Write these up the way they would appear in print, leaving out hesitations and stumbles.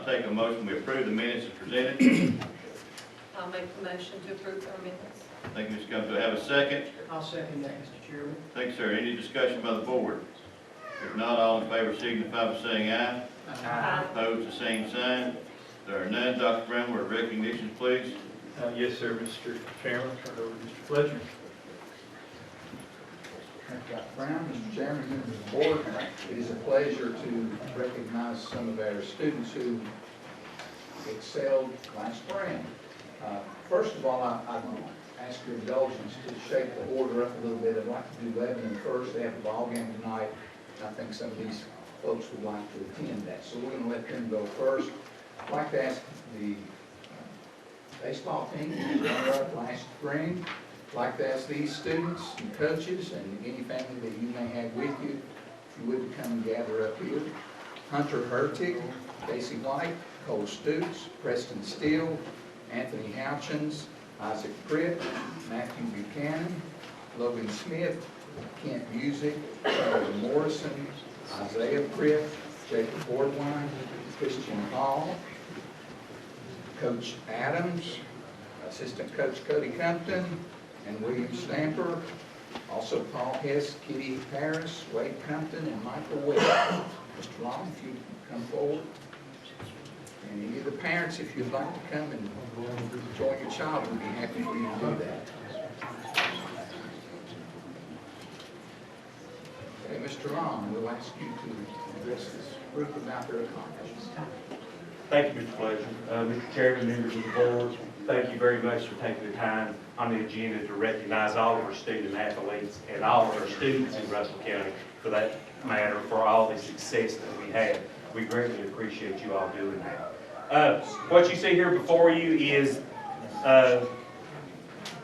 take a motion, we approve the minutes as presented. I'll make the motion to approve our minutes. Thank you, Ms. Cummings. Do I have a second? I'll second that, Mr. Chairman. Thank you, sir. Any discussion by the board? If not, all in favor signify by saying aye. Aye. Opposed, the same sign. There are none. Dr. Brown, word recognition, please. Yes, sir, Mr. Chairman. Turn it over to Mr. Fletcher. Thank you, Dr. Brown. Mr. Chairman, members of the board, it is a pleasure to recognize some of our students who excelled last spring. First of all, I ask your indulgence to shake the order up a little bit. I'd like to do Lebanon first. They have a ball game tonight, and I think some of these folks would like to attend that. So we're going to let them go first. I'd like to ask the baseball team who ran up last spring. I'd like to ask these students and coaches and any family that you may have with you, if you would come and gather up here. Hunter Hertig, Casey White, Cole Stutes, Preston Steele, Anthony Houchins, Isaac Pritt, Matthew Buchanan, Logan Smith, Kent Music, Charlie Morrison, Isaiah Pritt, Jacob Bordwine, Christian Hall, Coach Adams, Assistant Coach Cody Compton, and William Stamper, also Paul Hess, Kitty Harris, Wade Compton, and Michael Webb. Mr. Long, if you come forward. And any of the parents, if you'd like to come and join your child, we'd be happy for you to do that. Okay, Mr. Long, we'll ask you to address this group about their accomplishments. Thank you, Mr. Fletcher. Mr. Chairman, members of the board, thank you very much for taking the time on the agenda to recognize all of our student athletes and all of our students in Russell County, for that matter, for all the success that we had. We greatly appreciate you all doing that. What you see here before you is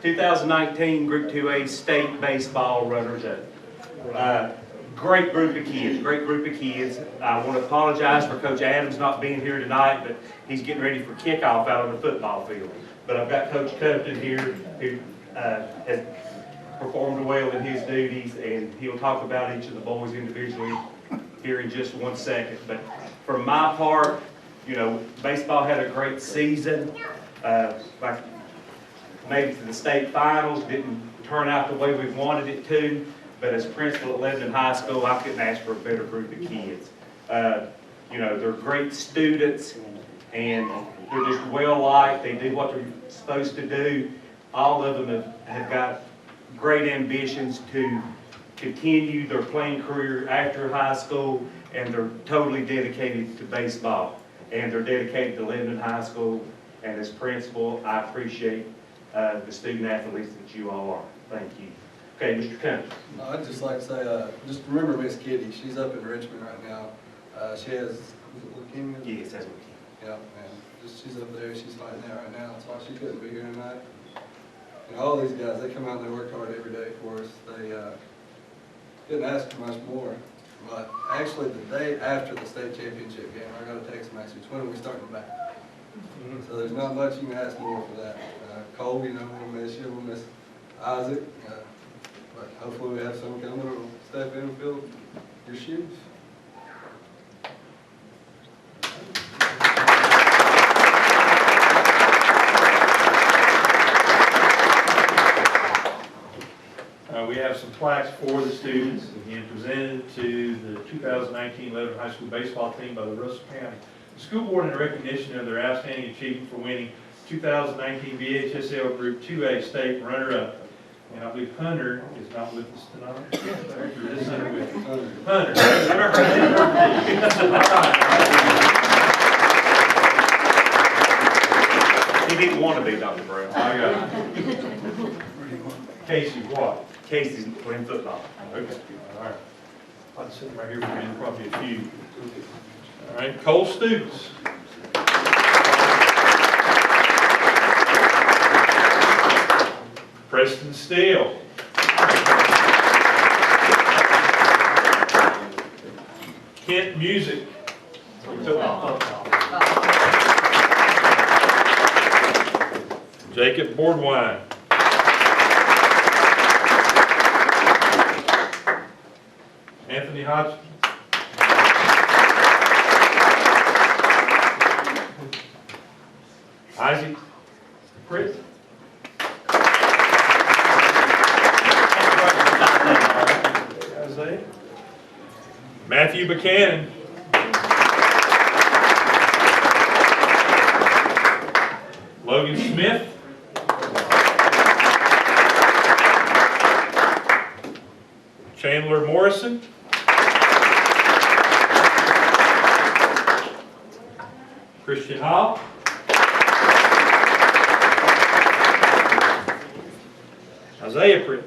2019 Group 2A state baseball runners-up. Great group of kids, great group of kids. I want to apologize for Coach Adams not being here tonight, but he's getting ready for kickoff out on the football field. But I've got Coach Compton here who has performed well in his duties, and he'll talk about each of the boys individually here in just one second. But for my part, you know, baseball had a great season. Like made it to the state finals, didn't turn out the way we wanted it to. But as principal at Lebanon High School, I couldn't ask for a better group of kids. You know, they're great students, and they're just well liked. They do what they're supposed to do. All of them have got great ambitions to continue their playing career after high school, and they're totally dedicated to baseball. And they're dedicated to Lebanon High School, and as principal, I appreciate the student athletes that you all are. Thank you. Okay, Mr. Cummings. I'd just like to say, just remember Miss Kitty. She's up in Richmond right now. She has leukemia. Yes, that's what Yeah, and just she's up there. She's fighting that right now. That's why she couldn't be here tonight. And all these guys, they come out and they work hard every day for us. They didn't ask for much more. But actually, the day after the state championship game, I got a text message. When are we starting back? So there's not much you can ask more for that. Cole, you know, we'll miss you. We'll miss Isaac. But hopefully we have some coming who will step in and fill your shoes. We have some plaques for the students, again presented to the 2019 Lebanon High School baseball team by the Russell County School Board in recognition of their outstanding achievement for winning 2019 BHSL Group 2A state runner-up. And I believe Hunter is not with us tonight. Is Hunter with us? Hunter. He didn't want to be Dr. Brown. I got it. Casey what? Casey's playing football. Okay, all right. I'll sit right here for a minute, probably a few. All right, Cole Stutes. Preston Steele. Kent Music. Jacob Bordwine. Anthony Hodgson. Isaac Pritt. Isaiah. Matthew Buchanan. Logan Smith. Chandler Morrison. Christian Hall. Isaiah Pritt.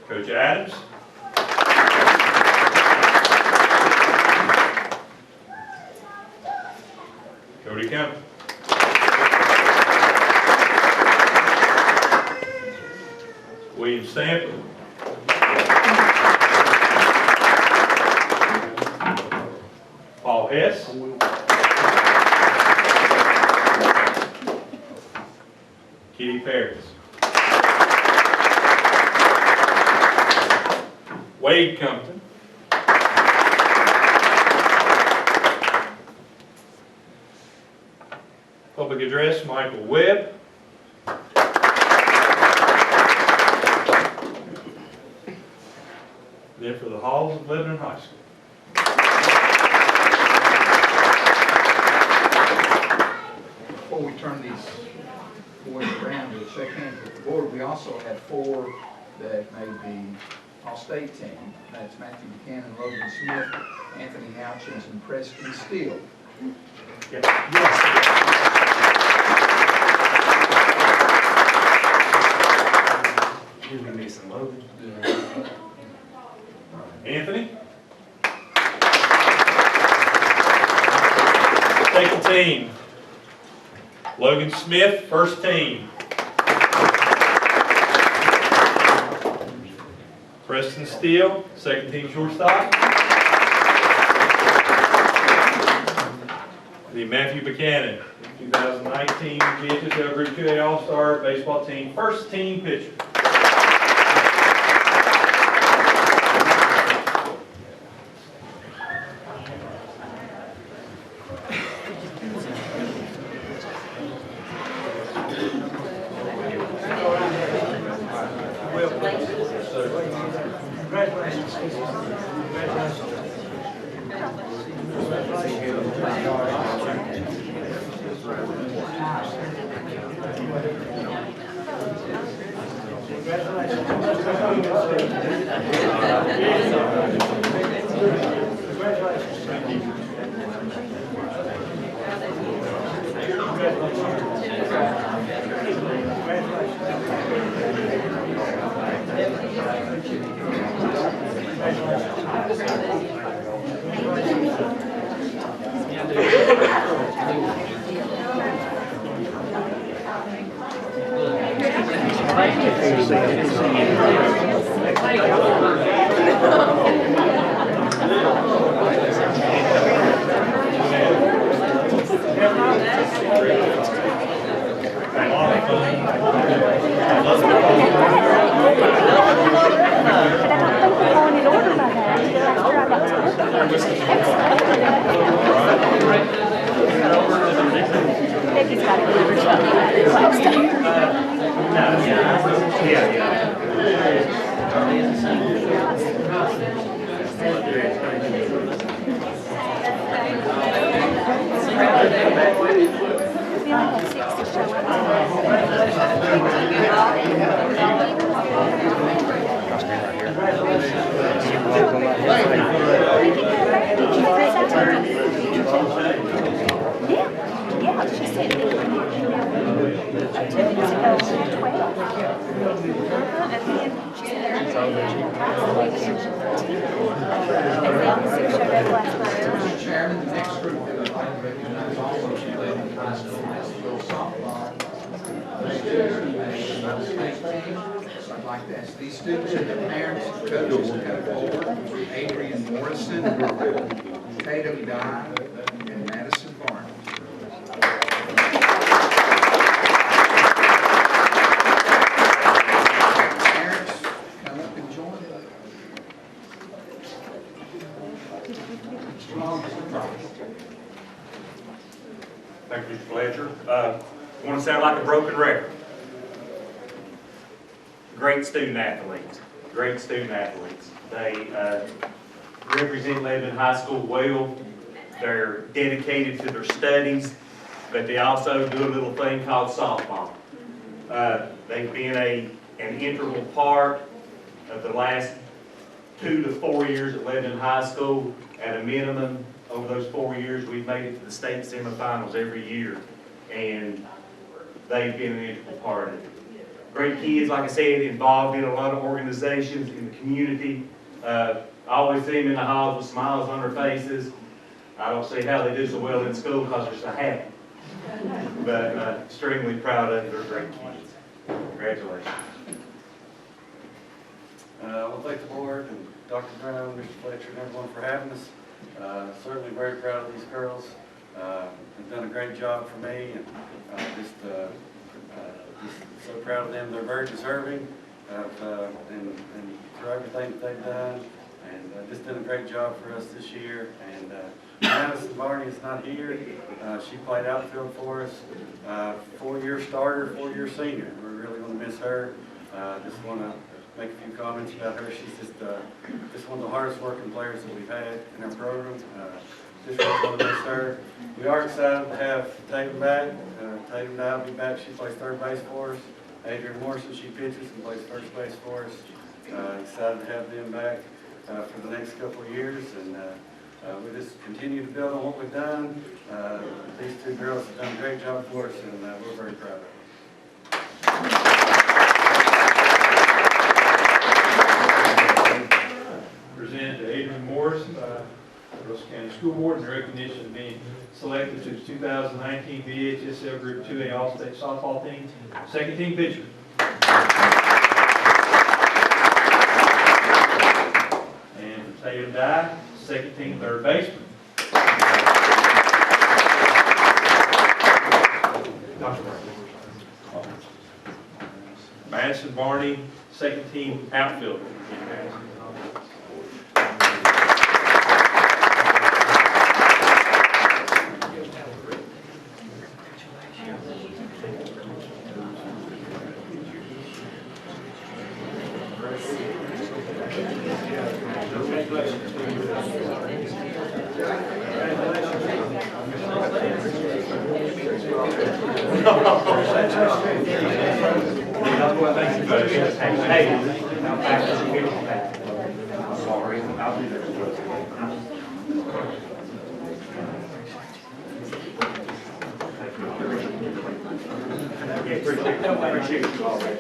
Coach Adams. Cody Kemp. William Stanton. Paul Hess. Kitty Paris. Wade Compton. Public address, Michael Webb. Then for the halls of Lebanon High School. Before we turn these boys around to shake hands with the board, we also had 4 that made the All-State team. That's Matthew Buchanan, Logan Smith, Anthony Houchins, and Preston Steele. Here's me missing Logan. Anthony. Second team. Logan Smith, first team. Preston Steele, second team shortstop. The Matthew Buchanan, 2019 GHSL Group 2A All-Star Baseball Team, first team pitcher. Mr. Chairman, the next group that I'd like to recognize also is Lebanon High School Mansfield softball. So I'd like to ask these students and their parents and coaches to come forward. Adrian Morrison, Tatum Dye, and Madison Barnes. Parents, come up and join us. Mr. Long, Mr. Robinson. Thank you, Mr. Fletcher. I want to sound like a broken record. Great student athletes, great student athletes. They represent Lebanon High School well. They're dedicated to their studies, but they also do a little thing called softball. They've been an integral part of the last 2 to 4 years at Lebanon High School. At a minimum, over those 4 years, we've made it to the state semifinals every year, and they've been an integral part of it. Great kids, like I said, involved in a lot of organizations in the community. I always see them in the halls with smiles on their faces. I don't see how they do so well in school because they're so happy. But extremely proud of them. They're great kids. Congratulations. I want to thank the board and Dr. Brown, Mr. Fletcher, and everyone for having us. Certainly very proud of these girls. They've done a great job for me, and just so proud of them. They're very deserving of, and for everything that they've done, and just done a great job for us this year. And Madison Barney is not here. She played outfield for us. 4-year starter, 4-year senior. We're really going to miss her. Just want to make a few comments about her. She's just one of the hardest working players that we've had in our program. Just really want to miss her. We are excited to have Tatum back. Tatum now will be back. She plays third base for us. Adrian Morrison, she pitches and plays first base for us. Excited to have them back for the next couple of years, and we just continue to build on what we've done. These two girls have done a great job for us, and we're very proud of them. Present to Adrian Morris, Russell County School Board, in recognition of being selected to the 2019 VHSL Group 2A All-State Softball Team, second team pitcher. And for Tatum Dye, second team third baseman. Madison Barney, second team outfielder. Appreciate you already.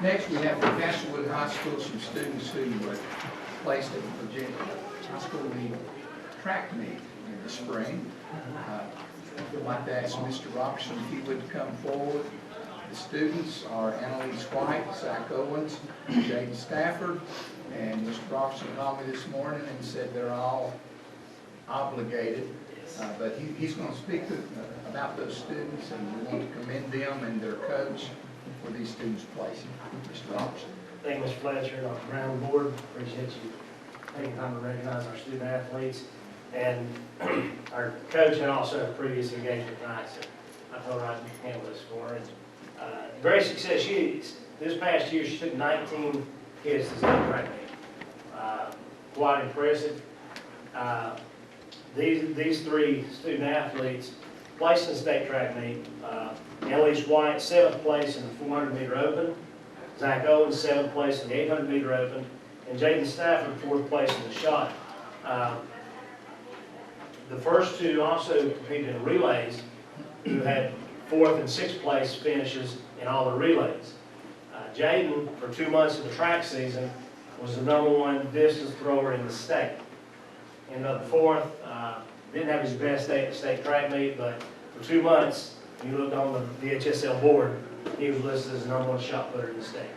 Next, we have from Castlewood High School some students who were placed at the Virginia High School League track meet in the spring. I'd like to ask Mr. Robertson if he would come forward. The students are Annalise White, Zach Owens, Jaden Stafford, and Mr. Robertson called me this morning and said they're all obligated, but he's going to speak about those students, and we want to commend them and their coach for these students' placing. Mr. Robertson. Thank you, Mr. Fletcher, Dr. Brown, board. Appreciate you taking time to recognize our student athletes and our coach, and also a previous engagement tonight. So I told her I'd handle this for her. Very successful. This past year, she took 19 kids to state track meet. Quite impressive. These three student athletes placed in the state track meet. Annalise White, 7th place in the 400-meter open. Zach Owens, 7th place in the 800-meter open. And Jaden Stafford, 4th place in the shot. The first two also competed in relays, who had 4th and 6th place finishes in all the relays. Jaden, for 2 months of the track season, was the #1 distance thrower in the state. Ended up 4th. Didn't have his best day at the state track meet, but for 2 months, you looked on the VHSL board, he was listed as the #1 shot putter in the state.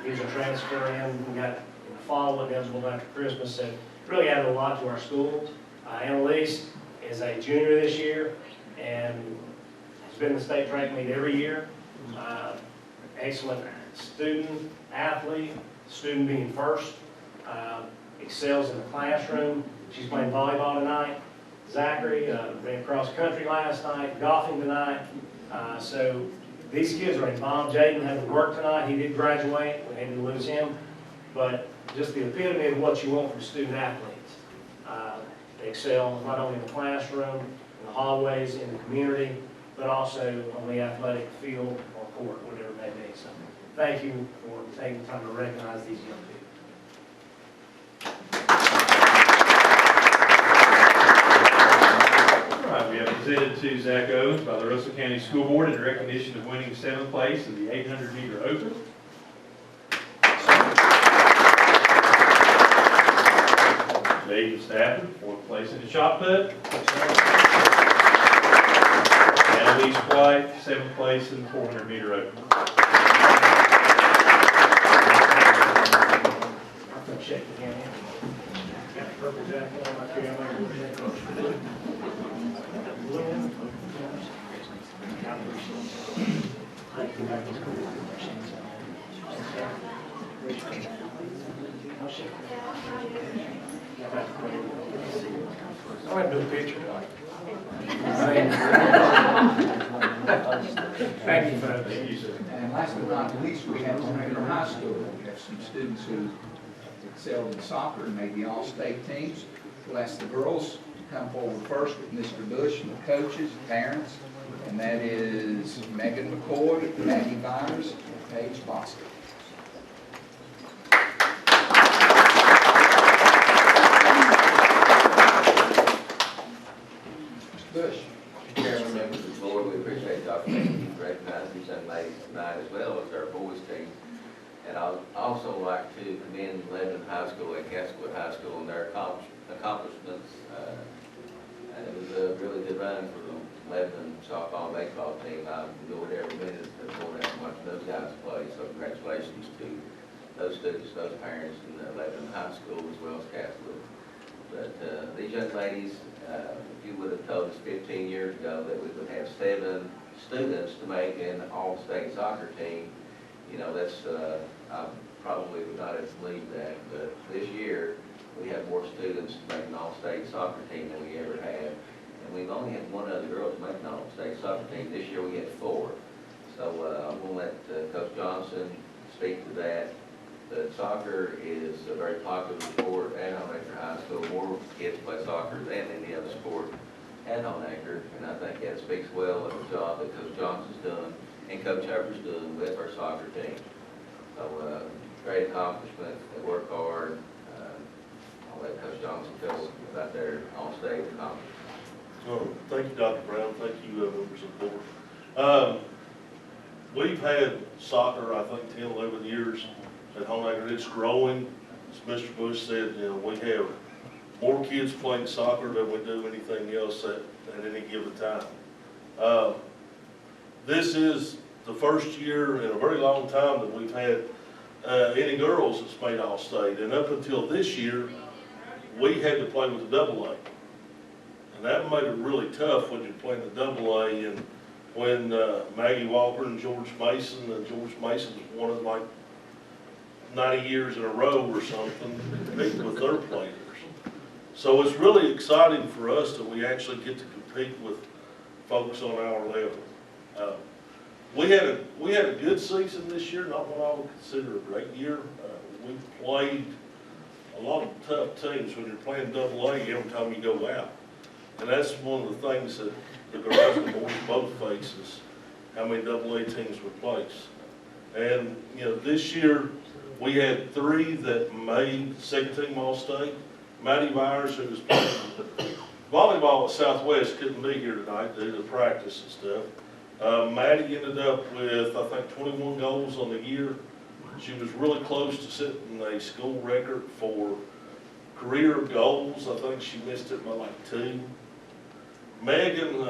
He was a transfer in, we got fall wasn't eligible after Christmas, so really added a lot to our school. Annalise is a junior this year and has been in the state track meet every year. Excellent student, athlete, student being first, excels in the classroom. She's playing volleyball tonight. Zachary ran cross country last night, golfing tonight. So these kids are involved. Jaden had to work tonight. He did graduate. We had to lose him. But just the epitome of what you want from student athletes. They excel not only in the classroom, in the hallways, in the community, but also on the athletic field or court, whatever it may be. So thank you for taking the time to recognize these young people. All right, we have presented to Zach Owens by the Russell County School Board in recognition of winning 7th place in the 800-meter open. Jaden Stafford, 4th place in the shot put. Annalise White, 7th place in the 400-meter open. Shake the hand. Got the purple jacket on my camera. I went to do a picture. Thank you, folks. Thank you, sir. And last but not least, we have on regular high school, we have some students who excelled in soccer and made the all-state teams. We'll ask the girls to come forward first with Mr. Bush and the coaches, parents, and that is Megan McCoy, Maggie Byers, and Paige Boston. Mr. Bush. Chairman, members of the board, we appreciate the opportunity to recognize these young ladies tonight as well as our boys team. And I'd also like to commend Lebanon High School and Castlewood High School and their accomplishments. And it was a really good run for the Lebanon softball and baseball team. I enjoyed every minute of going out and watching those guys play. So congratulations to those students, those parents in Lebanon High School as well as Castlewood. But these young ladies, if you would have told us 15 years ago that we would have 7 students to make an all-state soccer team, you know, that's, I probably would not have believed that, but this year, we have more students to make an all-state soccer team than we ever have. And we've only had 1 other girl to make an all-state soccer team. This year, we had 4. So I'm going to let Coach Johnson speak to that. But soccer is a very popular sport at Honaker High School. More kids play soccer than any other sport at Honaker. And I think that speaks well of the job that Coach Johnson's done and Coach Harper's doing with our soccer team. So great accomplishment. They work hard. I'll let Coach Johnson tell us about their on-stage accomplishments. Thank you, Dr. Brown. Thank you, members of the board. We've had soccer, I think, 10, 11 years at Honaker. It's growing. As Mr. Bush said, you know, we have more kids playing soccer than we do anything else at any given time. This is the first year in a very long time that we've had any girls that's made All-State. And up until this year, we had to play with the AA. And that made it really tough when you're playing the AA and when Maggie Walker and George Mason's won it like 90 years in a row or something, competing with their players. So it's really exciting for us that we actually get to compete with folks on our level. We had a good season this year, not what I would consider a great year. We played a lot of tough teams when you're playing AA every time you go out. And that's one of the things that the girls and boys both face is how many AA teams we place. And, you know, this year we had 3 that made second team All-State. Maddie Byers, who was playing volleyball at Southwest, couldn't be here tonight due to practice and stuff. Maddie ended up with, I think, 21 goals on the year. She was really close to setting a school record for career goals. I think she missed it by like 2. Megan,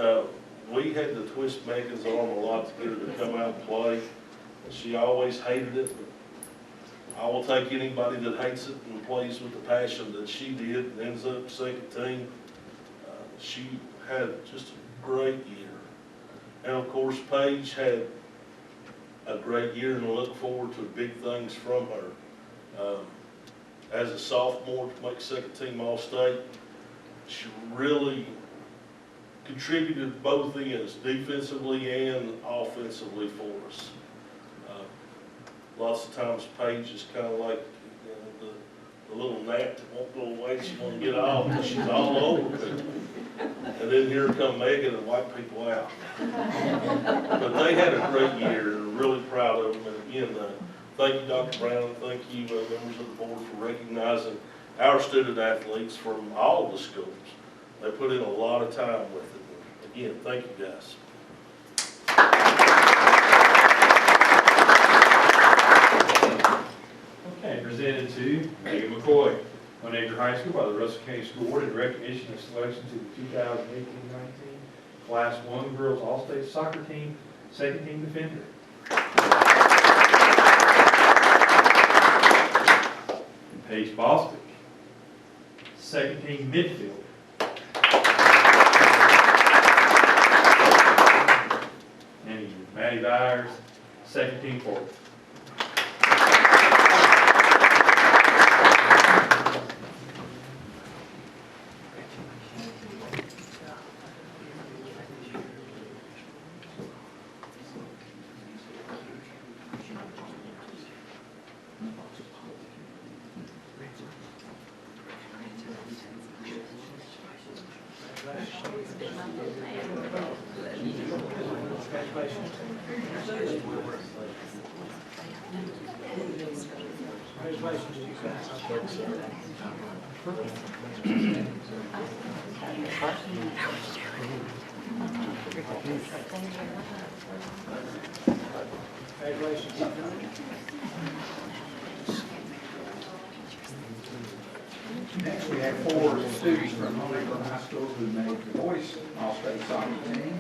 we had to twist Megan's arm a lot to get her to come out and play. She always hated it. I will take anybody that hates it and plays with the passion that she did and ends up second team. She had just a great year. And of course, Paige had a great year, and I look forward to big things from her. As a sophomore to make second team All-State, she really contributed both ends, defensively and offensively for us. Lots of times Paige is kind of like, you know, the little gnat that won't go away. She won't get off until she's all over people. And then here come Megan and wipe people out. But they had a great year, and really proud of them. And again, thank you, Dr. Brown, and thank you, members of the board, for recognizing our student athletes from all the schools. They put in a lot of time with it. And again, thank you, guys. Okay, presented to Megan McCoy, One Acre High School by the Russell County School Board in recognition of selection to the 2018-19 Class 1 Girls All-State Soccer Team, second team defender. Paige Bostic, second team midfield. And Maddie Byers, second team forward. Next, we have 4 students from Cleveland High School who made the boys All-State soccer team.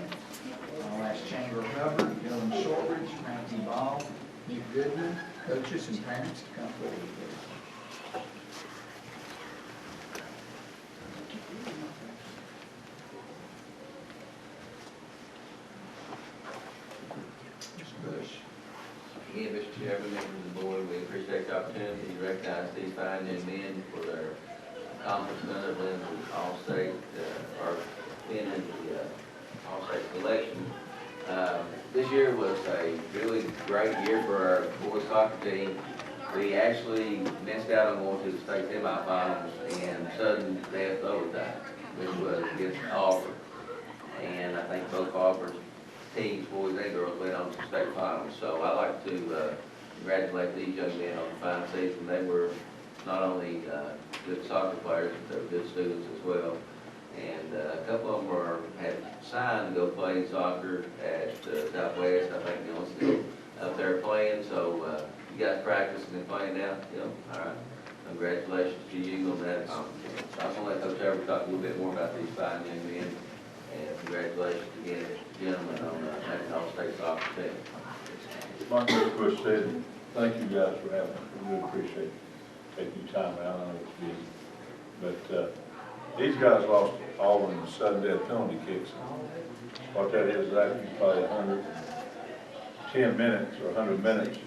That's Chandler Hubbard, Dylan Shortridge, Matthew Ball, Nick Goodman. Coaches and parents to come forward, please. Mr. Bush. Again, Mr. Chairman, members of the board, we appreciate the opportunity to recognize these fine young men for their accomplishment of winning the All-State, or winning the All-State selection. This year was a really great year for our boys soccer team. We actually missed out on going to the state semifinals in sudden death overtime, which was against Auburn. And I think both Auburn's teams, boys and girls, went on to the state finals. So I'd like to congratulate these young men on the fine season. They were not only good soccer players, but they were good students as well. And a couple of them had signed to go play soccer at Southwest. I think Dylan's still up there playing. So you guys practicing and playing now? All right. Congratulations to you on that accomplishment. I was going to let Coach Everett talk a little bit more about these fine young men. And congratulations again, gentlemen, on making All-State soccer team. Like Mr. Bush said, thank you guys for having us. We really appreciate taking your time out. I know it's busy. But these guys lost all in the sudden death penalty kicks. What that is after you play 110 minutes or 100 minutes,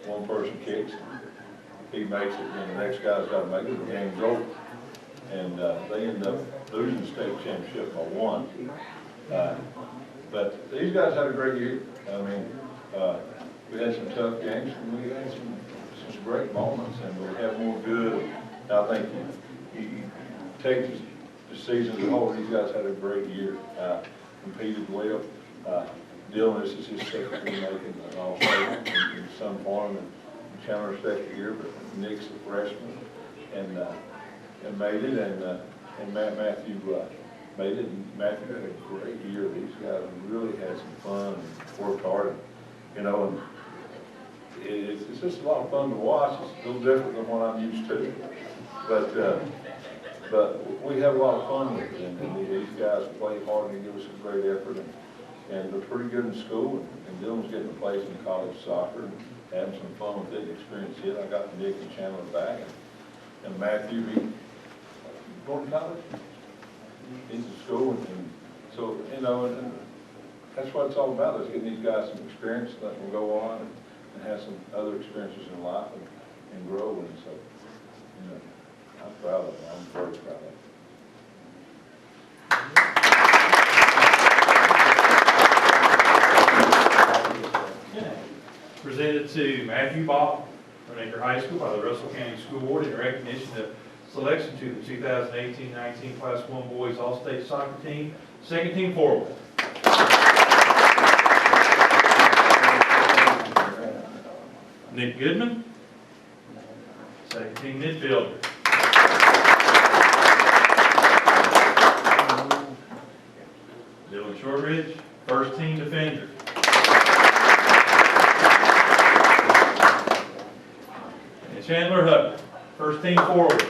one person kicks, he makes it, and the next guy's got to make it. The game's over. And they end up losing the state championship by 1. But these guys had a great year. I mean, we had some tough games, and we had some great moments, and we have more good. I think you take the season as a whole, these guys had a great year. Competed well. Dylan, this is his second year making an All-State in some form, and Chandler's second year, but Nick's a freshman, and made it, and Matthew made it, and Matthew had a great year. These guys really had some fun and worked hard, and it's just a lot of fun to watch. It's a little different than what I'm used to, but we have a lot of fun with it, and these guys play hard and give us a great effort, and they're pretty good in school, and Dylan's getting a place in college soccer, having some fun with it, experience it. I got Nick and Chandler back, and Matthew, he going to college, into school, and so, you know, and that's what it's all about, is getting these guys some experience, letting them go on and have some other experiences in life and grow, and so, you know, I'm proud of them. I'm very proud of them. Presented to Matthew Ball from Acre High School by the Russell County School Board in recognition of selection to the 2018-19 Class 1 Boys All-State Soccer Team, second team forward. Nick Goodman, second team midfielder. Dylan Shortridge, first team defender. And Chandler Hubbard, first team forward.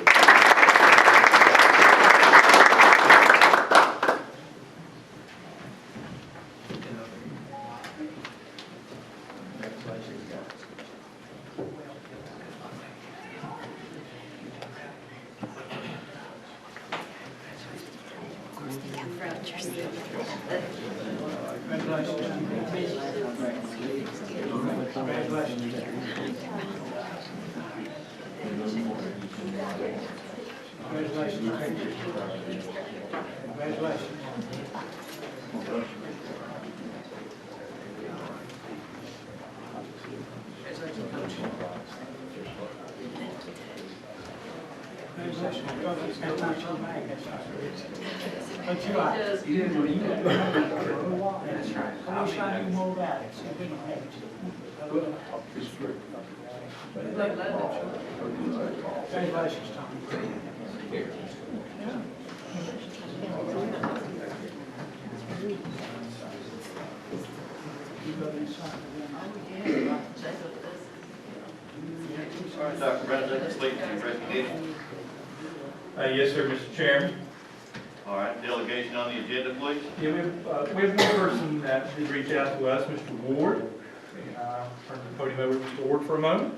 Congratulations, Tom. All right, Dr. President, let's lead to recognition. Yes, sir, Mr. Chairman. All right, delegation on the agenda, please. Yeah, we have one person that did reach out to us, Mr. Ward. Turn the podium over to Mr. Ward for a moment.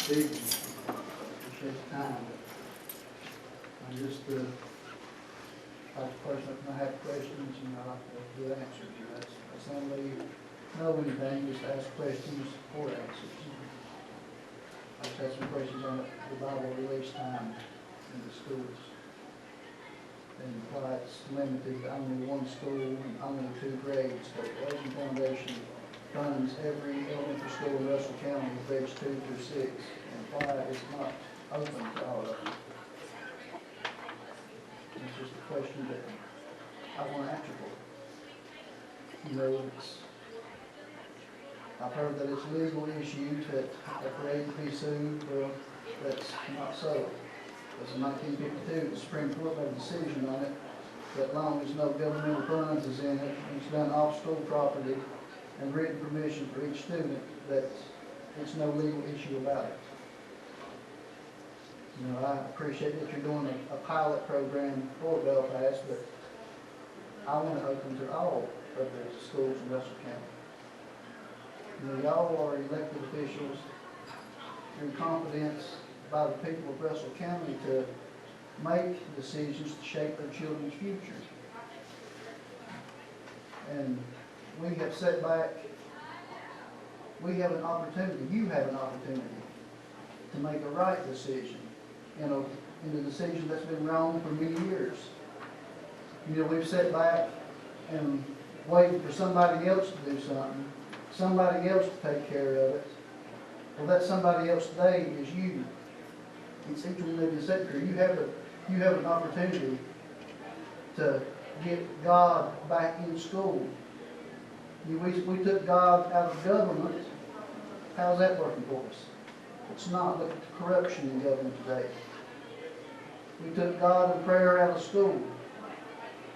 Appreciate the time. I'm just like the person that might have questions and I like to get answers. That's not really know anything, just ask questions or answers. I just had some questions on the Bible release time in the schools and why it's limited to only one school and only 2 grades. But the Legend Foundation funds every elementary school in Russell County, grades 2 through 6, and why it's not open to all of them. It's just a question that I want to answer for. You know, I've heard that it's a legal issue that afraid to be sued. Well, that's not so. Because in 1952, the Supreme Court made a decision on it that long as no governmental funds is in it, and it's done off school property, and written permission for each student, that it's no legal issue about it. You know, I appreciate that you're doing a pilot program for Belfast, but I want to open to all of the schools in Russell County. You know, y'all are elected officials through confidence by the people of Russell County to make decisions to shape their children's future. And we have set back, we have an opportunity, you have an opportunity to make a right decision, in a decision that's been wrong for many years. You know, we've sat back and waited for somebody else to do something, somebody else to take care of it. Well, that somebody else today is you. It's each one of you sitting here. You have an opportunity to get God back in school. We took God out of government. How's that working for us? It's not. Look at the corruption in government today. We took God and prayer out of school.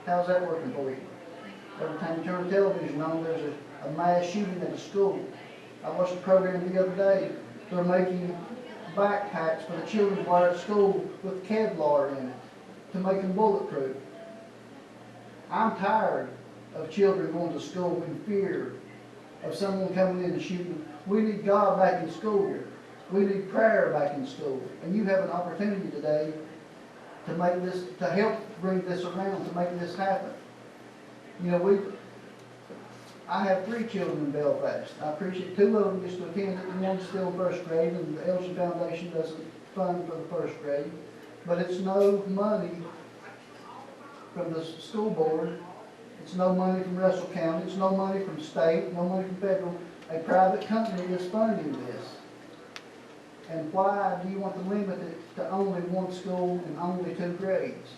How's that working for you? Every time you turn the television on, there's a mass shooting at a school. I watched a program the other day. They're making backpacks for the children to wear at school with Kevlar in it to make them bulletproof. I'm tired of children going to school in fear of someone coming in and shooting. We need God back in school here. We need prayer back in school. And you have an opportunity today to make this, to help bring this around, to make this happen. You know, I have 3 children in Belfast. I appreciate 2 of them just to attend it, and one's still in 1st grade, and the Elgin Foundation doesn't fund for the 1st grade. But it's no money from the school board. It's no money from Russell County. It's no money from state, no money from federal. A private company is funding this. And why do you want to limit it to only 1 school and only 2 grades?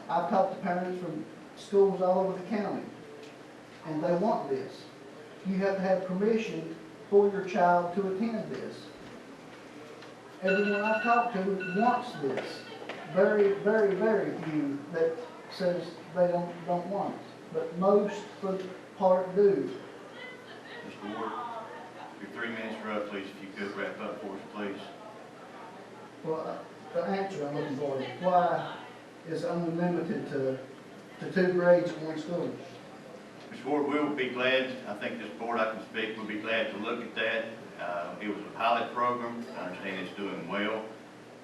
I've talked to parents from schools all over the county, and they want this. You have to have permission for your child to attend this. Everyone I've talked to wants this. Very, very, very few that says they don't want it. But most for the part do. Mr. Ward, your 3 minutes are up, please, if you could wrap up for us, please. Well, the answer I'm looking for is why is it only limited to 2 grades in 1 school? Mr. Ward, we'll be glad, I think this board I can speak, we'll be glad to look at that. It was a pilot program. I understand it's doing well.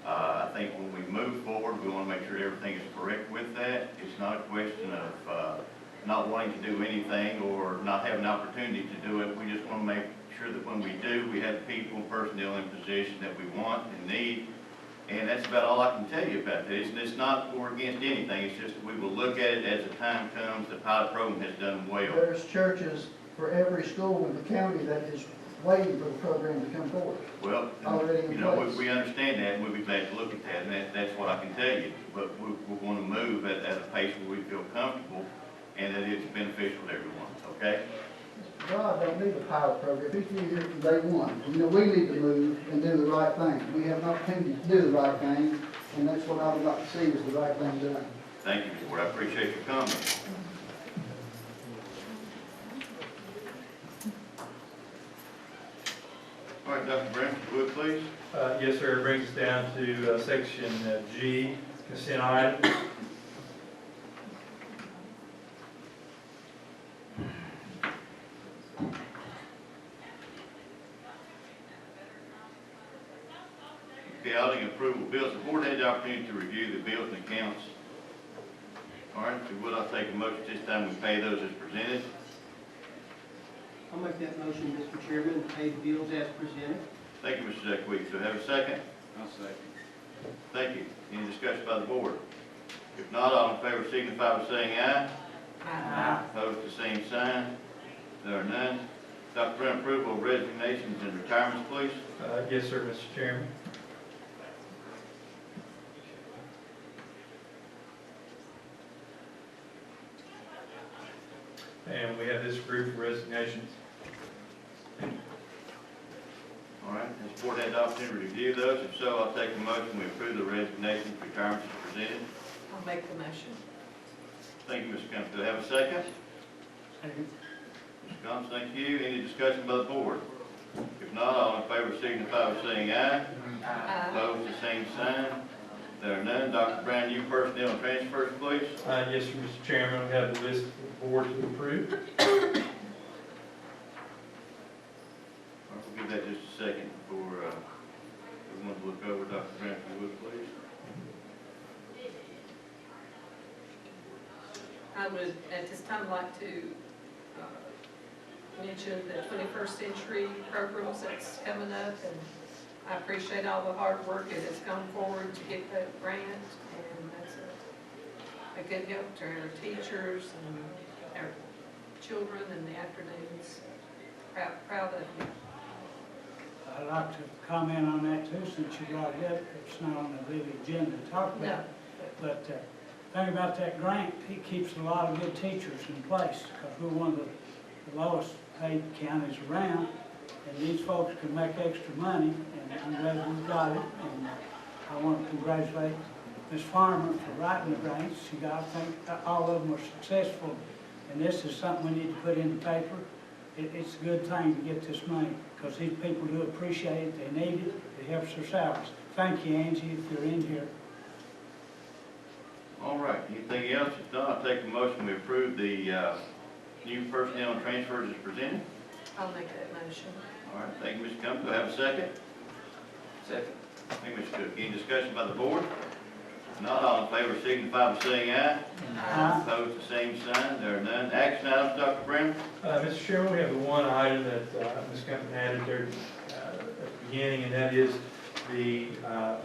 I think when we move forward, we want to make sure everything is correct with that. It's not a question of not wanting to do anything or not having an opportunity to do it. We just want to make sure that when we do, we have the people, personnel in position that we want and need. And that's about all I can tell you about that. It's not we're against anything. It's just that we will look at it as the time comes. The pilot program has done well. There's churches for every school in the county that is waiting for the program to come forward. Well, Already in you know, place. we understand that, and we'll be glad to look at that, and that's what I can tell you. But we're going to move at a pace where we feel comfortable and that it's beneficial to everyone, okay? God don't need a pilot program. He's been here from day one. You know, we need to move and do the right thing. We have an opportunity to do the right thing, and that's what I would like to see is the right thing done. Thank you, Mr. Ward. I appreciate your comment. All right, Dr. Brown, if you would, please. Yes, sir, it brings us down to section G, consent items. Okay, auditing approval bills. The board had the opportunity to review the bills and accounts. All right, if you would, I'll take a motion this time we pay those as presented. I'll make that motion, Mr. Chairman, to pay the bills as presented. Thank you, Mr. Zachary. So have a second? I'll second. Thank you. Any discussion by the board? If not, all in favor signify by saying aye. Aye. Opposed, the same sign. There are none. Dr. Brown, approval of resignations and retirements, please. Yes, sir, Mr. Chairman. And we have this group of resignations. All right, this board had the opportunity to review those. If so, I'll take a motion. We approve the resignations, retirements as presented. I'll make the motion. Thank you, Mr. Combs. Do I have a second? Second. Mr. Combs, thank you. Any discussion by the board? If not, all in favor signify by saying aye. Aye. Opposed, the same sign. There are none. Dr. Brown, you personnel and transfers, please. Yes, sir, Mr. Chairman, we have the list for the board to approve. We'll give that just a second before everyone to look over. Dr. Brown, if you would, please. I would, at this time, like to mention the 21st Century programs that's coming up, and I appreciate all the hard work that has come forward to get that grant, and that's a good help to our teachers and our children in the afternoons. Proud of you. I'd like to comment on that too, since you brought it up. It's not on the daily agenda to talk No. about. But the thing about that grant, it keeps a lot of good teachers in place, because we're one of the lowest paid counties around, and these folks can make extra money, and I'm glad we got it. And I want to congratulate Ms. Farmer for writing the grants. I think all of them were successful, and this is something we need to put in the paper. It's a good thing to get this money, because these people do appreciate it, they need it, it helps their salaries. Thank you, Angie, if you're in here. All right, anything else? If not, I'll take a motion, we approve the, new personnel and transfers as presented. I'll make that motion. All right, thank you, Mr. Cummings. Do I have a second? Second. Thank you, Mr. Cook. Any discussion by the board? If not, all in favor signify by saying aye. Aye. Opposed, the same sign. There are none. Action items, Dr. Brown? Mr. Chairman, we have the one item that Ms. Compton added there at the beginning, and that is the, I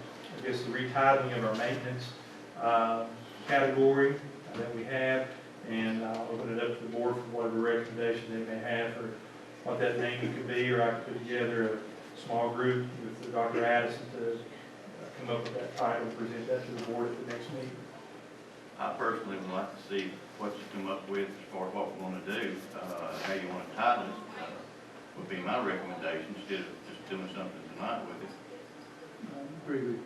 guess, the retitling of our maintenance category that we have. And I'll open it up to the board for whatever recommendation they may have for what that naming could be, or I could put together a small group with Dr. Addison to come up with that title and present that to the board at the next meeting. I personally would like to see what you come up with as far as what we want to do, how you want to title it, would be my recommendation, instead of just doing something tonight with it.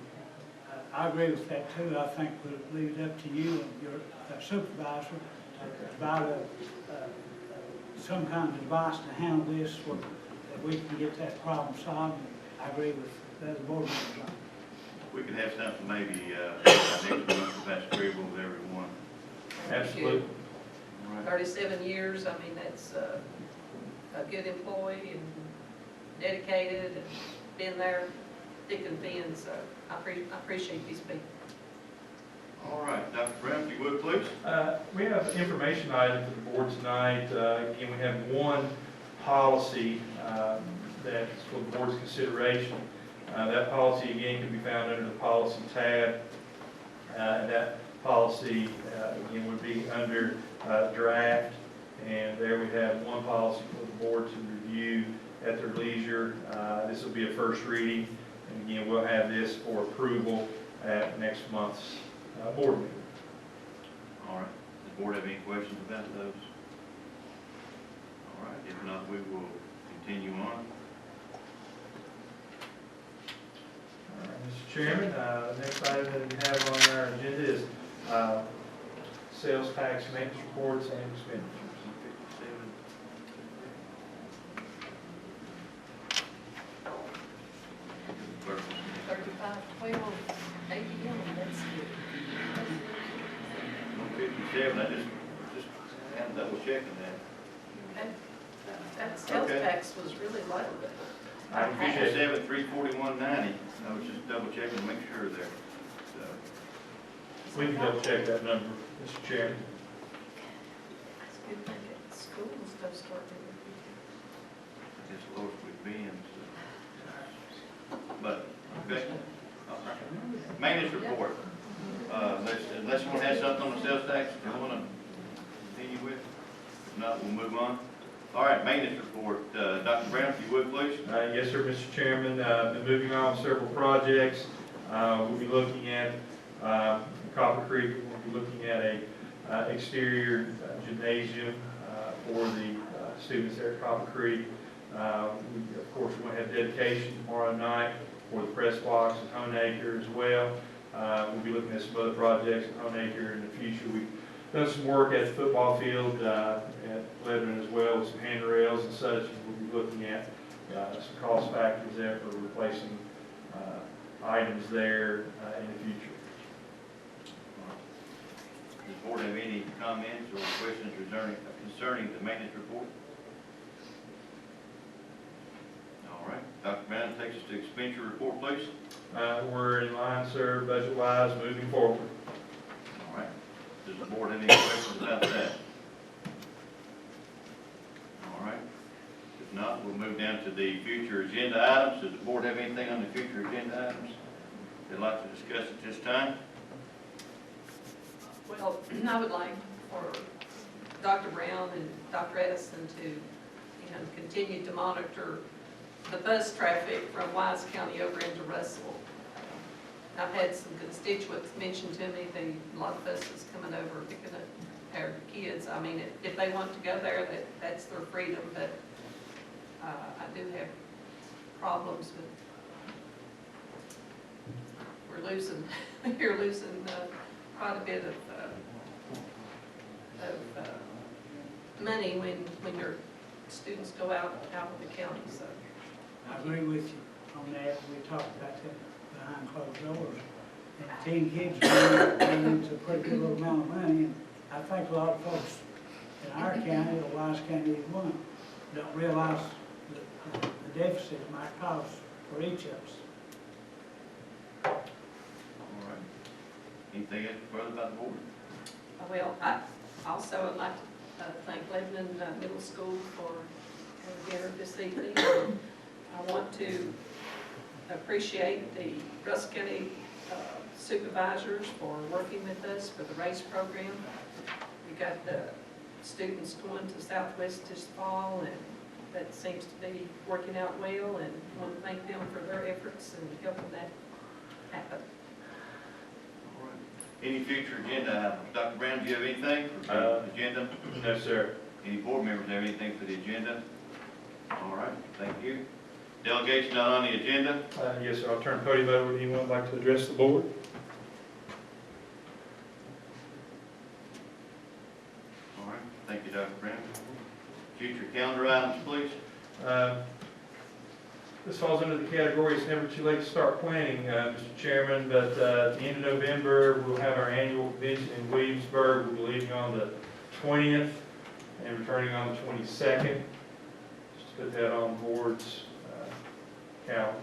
I agree with that too. I think we'll leave it up to you and your supervisor to provide some kind of advice to handle this, so that we can get that problem solved. I agree with the other board members. We could have something maybe next month, if that's agreeable with everyone. Absolutely. All right. 37 years, I mean, that's a good employee and dedicated and been there thick and thin, so I appreciate these people. All right, Dr. Brown, if you would, please. We have an information item for the board tonight. Again, we have one policy that's for the board's consideration. That policy, again, can be found under the policy tab. And that policy, again, would be under draft. And there we have one policy for the board to review at their leisure. This will be a first reading. And again, we'll have this for approval at next month's board meeting. All right. Does the board have any questions about those? All right. If not, we will continue on. All right, Mr. Chairman, the next item that we have on our agenda is sales tax maintenance reports and expenditures. Clerk. 3512, 80 million, that's good. 157, I just had double checking that. Okay. That sales Okay. tax was really low. I appreciate it. 157, 341.90. I was just double checking to make sure there. So, We can double check that number, Mr. Chairman. It's a good thing at school and stuff starting. it's the lowest we've been, so. But, okay. All right. Maintenance report. Unless someone has something on the sales tax you want to continue with. If not, we'll move on. All right, maintenance report. Dr. Brown, if you would, please. Yes, sir, Mr. Chairman. Been moving on with several projects. We'll be looking at Copper Creek. We'll be looking at a exterior gymnasium for the students there at Copper Creek. Of course, we're going to have dedication tomorrow night for the press box at Honeacre as well. We'll be looking at some other projects at Honeacre in the future. We've done some work at the football field at Lebanon as well with some handrails and such. And we'll be looking at some cost factors there for replacing items there in the future. Does the board have any comments or questions concerning the maintenance report? All right, Dr. Brown takes us to expenditure report, please. We're in line, sir, budget-wise, moving forward. All right. Does the board have any questions about that? All right. If not, we'll move down to the future agenda items. Does the board have anything on the future agenda items they'd like to discuss at this time? Well, I would like for Dr. Brown and Dr. Edison to, continue to monitor the bus traffic from Wise County over into Russell. I've had some constituents mention to me a lot of buses coming over picking up our kids. I mean, if they want to go there, that's their freedom, but I do have problems with, you're losing quite a bit of money when your students go out of the county, so. I agree with you on that. We talked about that behind closed doors. and 10 kids bring it's a pretty good little amount of money. And I think a lot of folks in our county, or Wise County, either one, don't realize the deficit it might cause for each of us. All right. Anything else further about the board? Well, I also would like to thank Lebanon Middle School for dinner this evening. I want to appreciate the Russell County supervisors for working with us for the race program. We got the students going to Southwest this fall, and that seems to be working out well, and I want to thank them for their efforts in helping that happen. All right. Any future agenda items? Dr. Brown, do you have anything for the agenda? No, sir. Any board members have anything for the agenda? All right, thank you. Delegation not on the agenda? Yes, sir. I'll turn the podium over to anyone who'd like to address the board. All right, thank you, Dr. Brown. Future calendar items, please. This falls under the category, it's never too late to start planning, Mr. Chairman, but at the end of November, we'll have our annual convention in Williamsburg. We'll be leaving on the 20th and returning on the 22nd. Just to put that on the board's calendar.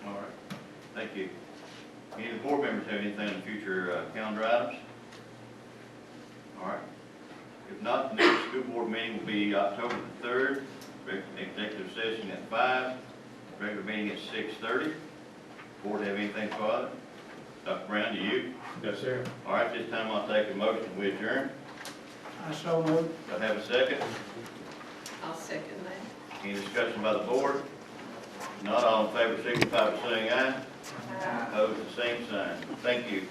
All right, thank you. Any of the board members have anything in future calendar items? All right. If not, the next school board meeting will be October the 3rd, executive session at 5, regular meeting at 6:30. Board have anything further? Dr. Brown, do you? Yes, sir. All right, this time I'll take a motion, we adjourn. I so moved. Do I have a second? I'll second that. Any discussion by the board? Not all in favor, signify by saying aye. Opposed, the same sign. Thank you.